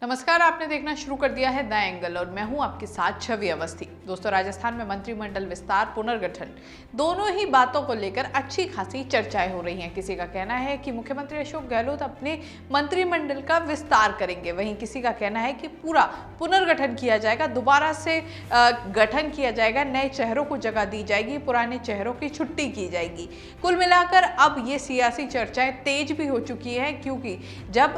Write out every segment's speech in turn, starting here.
नमस्कार, आपने देखना शुरू कर दिया है द एंगल और मैं हूं आपके साथ छवि अवस्थी। दोस्तों, राजस्थान में मंत्रिमंडल विस्तार पुनर्गठन दोनों ही बातों को लेकर अच्छी खासी चर्चाएं हो रही हैं। किसी का कहना है कि मुख्यमंत्री अशोक गहलोत अपने मंत्रिमंडल का विस्तार करेंगे, वहीं किसी का कहना है कि पूरा पुनर्गठन किया जाएगा, दोबारा से गठन किया जाएगा, नए चेहरों को जगह दी जाएगी, पुराने चेहरों की छुट्टी की जाएगी। कुल मिलाकर अब ये सियासी चर्चाएं तेज भी हो चुकी है, क्योंकि जब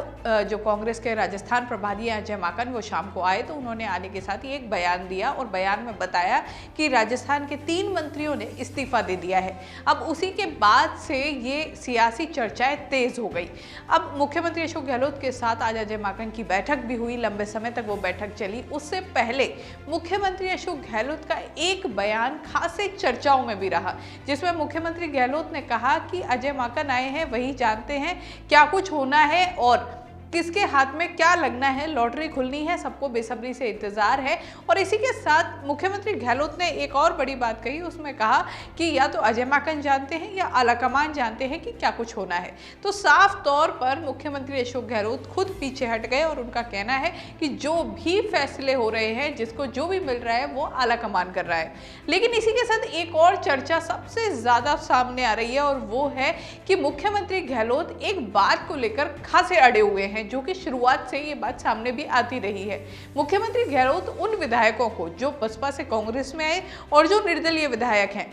जो कांग्रेस के राजस्थान प्रभारी अजय माकन वो शाम को आए तो उन्होंने आने के साथ ही एक बयान दिया और बयान में बताया कि राजस्थान के 3 मंत्रियों ने इस्तीफा दे दिया है। अब उसी के बाद से ये सियासी चर्चाएं तेज हो गई। अब मुख्यमंत्री अशोक गहलोत के साथ आज अजय माकन की बैठक भी हुई, लंबे समय तक वो बैठक चली। उससे पहले मुख्यमंत्री अशोक गहलोत का एक बयान खासे चर्चाओं में भी रहा, जिसमें मुख्यमंत्री गहलोत ने कहा कि अजय माकन आए हैं, वही जानते हैं क्या कुछ होना है और किसके हाथ में क्या लगना है, लॉटरी खुलनी है, सबको बेसब्री से इंतजार है। और इसी के साथ मुख्यमंत्री गहलोत ने एक और बड़ी बात कही, उसमें कहा कि या तो अजय माकन जानते हैं या आलाकमान जानते हैं कि क्या कुछ होना है। तो साफ तौर पर मुख्यमंत्री अशोक गहलोत खुद पीछे हट गए और उनका कहना है कि जो भी फैसले हो रहे हैं, जिसको जो भी मिल रहा है वो आलाकमान कर रहा है। लेकिन इसी के साथ एक और चर्चा सबसे ज्यादा सामने आ रही है और वो है कि मुख्यमंत्री गहलोत एक बात को लेकर खासे अड़े हुए हैं, जो कि शुरुआत से ये बात सामने भी आती रही है। मुख्यमंत्री गहलोत उन विधायकों को जो बसपा से कांग्रेस में आए और जो निर्दलीय विधायक हैं,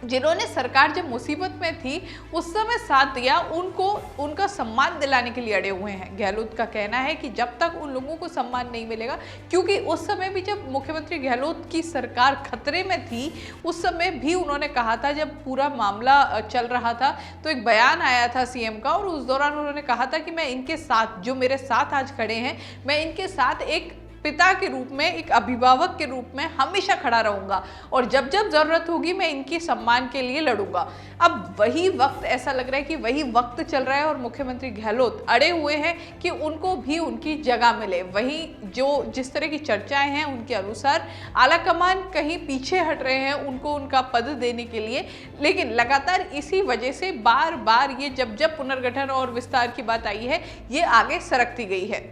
जिन्होंने सरकार जब मुसीबत में थी उस समय साथ दिया, उनको उनका सम्मान दिलाने के लिए अड़े हुए हैं। गहलोत का कहना है कि जब तक उन लोगों को सम्मान नहीं मिलेगा, क्योंकि उस समय भी जब मुख्यमंत्री गहलोत की सरकार खतरे में थी, उस समय भी उन्होंने कहा था, जब पूरा मामला चल रहा था तो एक बयान आया था सीएम का, और उस दौरान उन्होंने कहा था कि मैं इनके साथ, जो मेरे साथ आज खड़े हैं, मैं इनके साथ एक पिता के रूप में, एक अभिभावक के रूप में हमेशा खड़ा रहूंगा और जब जब जरूरत होगी मैं इनकी सम्मान के लिए लड़ूंगा। अब वही वक्त, ऐसा लग रहा है कि वही वक्त चल रहा है और मुख्यमंत्री गहलोत अड़े हुए हैं कि उनको भी उनकी जगह मिले। वही जो जिस तरह की चर्चाएं हैं उनके अनुसार आलाकमान कहीं पीछे हट रहे हैं उनको उनका पद देने के लिए, लेकिन लगातार इसी वजह से बार बार ये जब जब पुनर्गठन और विस्तार की बात आई है, ये आगे सरकती गई है।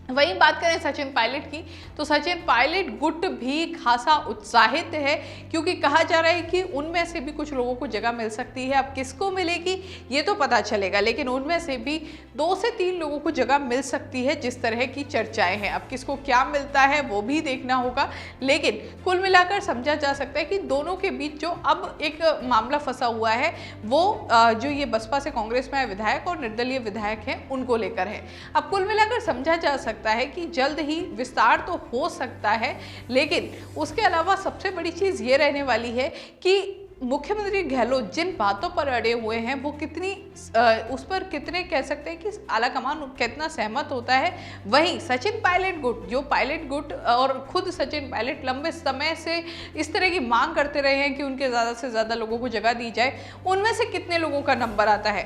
वहीं बात करें सचिन पायलट की, तो सचिन पायलट गुट भी खासा उत्साहित है, क्योंकि कहा जा रहा है कि उनमें से भी कुछ लोगों को जगह मिल सकती है। अब किसको मिलेगी ये तो पता चलेगा, लेकिन उनमें से भी 2 से 3 लोगों को जगह मिल सकती है, जिस तरह की चर्चाएं हैं। अब किसको क्या मिलता है वो भी देखना होगा, लेकिन कुल मिलाकर समझा जा सकता है कि दोनों के बीच जो अब एक मामला फंसा हुआ है वो जो ये बसपा से कांग्रेस में विधायक और निर्दलीय विधायक हैं उनको लेकर है। अब कुल मिलाकर समझा जा सकता है कि जल्द ही विस्तार तो हो सकता है, लेकिन उसके अलावा सबसे बड़ी चीज ये रहने वाली है कि मुख्यमंत्री गहलोत जिन बातों पर अड़े हुए हैं वो कितनी उस पर कितने कह सकते हैं कि आलाकमान कितना सहमत होता है। वहीं सचिन पायलट गुट, जो पायलट गुट और खुद सचिन पायलट लंबे समय से इस तरह की मांग करते रहे हैं कि उनके ज़्यादा से ज़्यादा लोगों को जगह दी जाए, उनमें से कितने लोगों का नंबर आता है।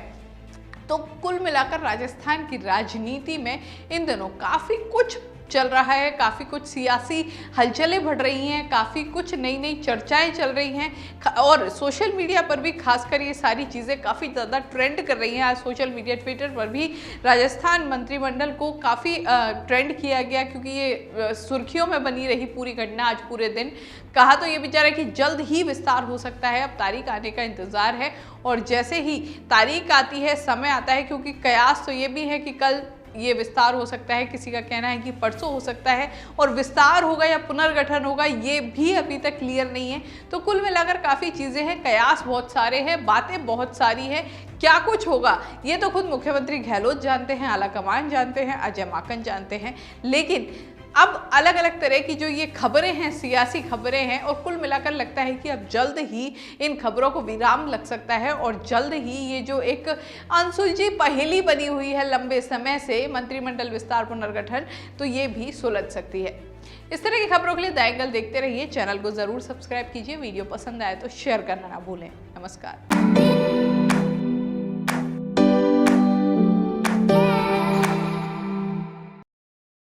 तो कुल मिलाकर राजस्थान की राजनीति में इन दिनों काफ़ी कुछ चल रहा है, काफ़ी कुछ सियासी हलचलें बढ़ रही हैं, काफ़ी कुछ नई नई चर्चाएं चल रही हैं और सोशल मीडिया पर भी खासकर ये सारी चीज़ें काफ़ी ज़्यादा ट्रेंड कर रही हैं। आज सोशल मीडिया ट्विटर पर भी राजस्थान मंत्रिमंडल को काफ़ी ट्रेंड किया गया, क्योंकि ये सुर्खियों में बनी रही पूरी घटना आज पूरे दिन। कहा तो ये विचार है कि जल्द ही विस्तार हो सकता है, अब तारीख आने का इंतज़ार है और जैसे ही तारीख आती है, समय आता है, क्योंकि कयास तो ये भी है कि कल ये विस्तार हो सकता है, किसी का कहना है कि परसों हो सकता है, और विस्तार होगा या पुनर्गठन होगा ये भी अभी तक क्लियर नहीं है। तो कुल मिलाकर काफ़ी चीज़ें हैं, कयास बहुत सारे हैं, बातें बहुत सारी हैं, क्या कुछ होगा ये तो खुद मुख्यमंत्री गहलोत जानते हैं, आलाकमान जानते हैं, अजय माकन जानते हैं। लेकिन अब अलग अलग तरह की जो ये खबरें हैं, सियासी खबरें हैं, और कुल मिलाकर लगता है कि अब जल्द ही इन खबरों को विराम लग सकता है और जल्द ही ये जो एक अनसुलझी पहेली बनी हुई है लंबे समय से, मंत्रिमंडल विस्तार पुनर्गठन, तो ये भी सुलझ सकती है। इस तरह की खबरों के लिए द एंगल देखते रहिए, चैनल को जरूर सब्सक्राइब कीजिए, वीडियो पसंद आए तो शेयर करना ना भूलें। नमस्कार।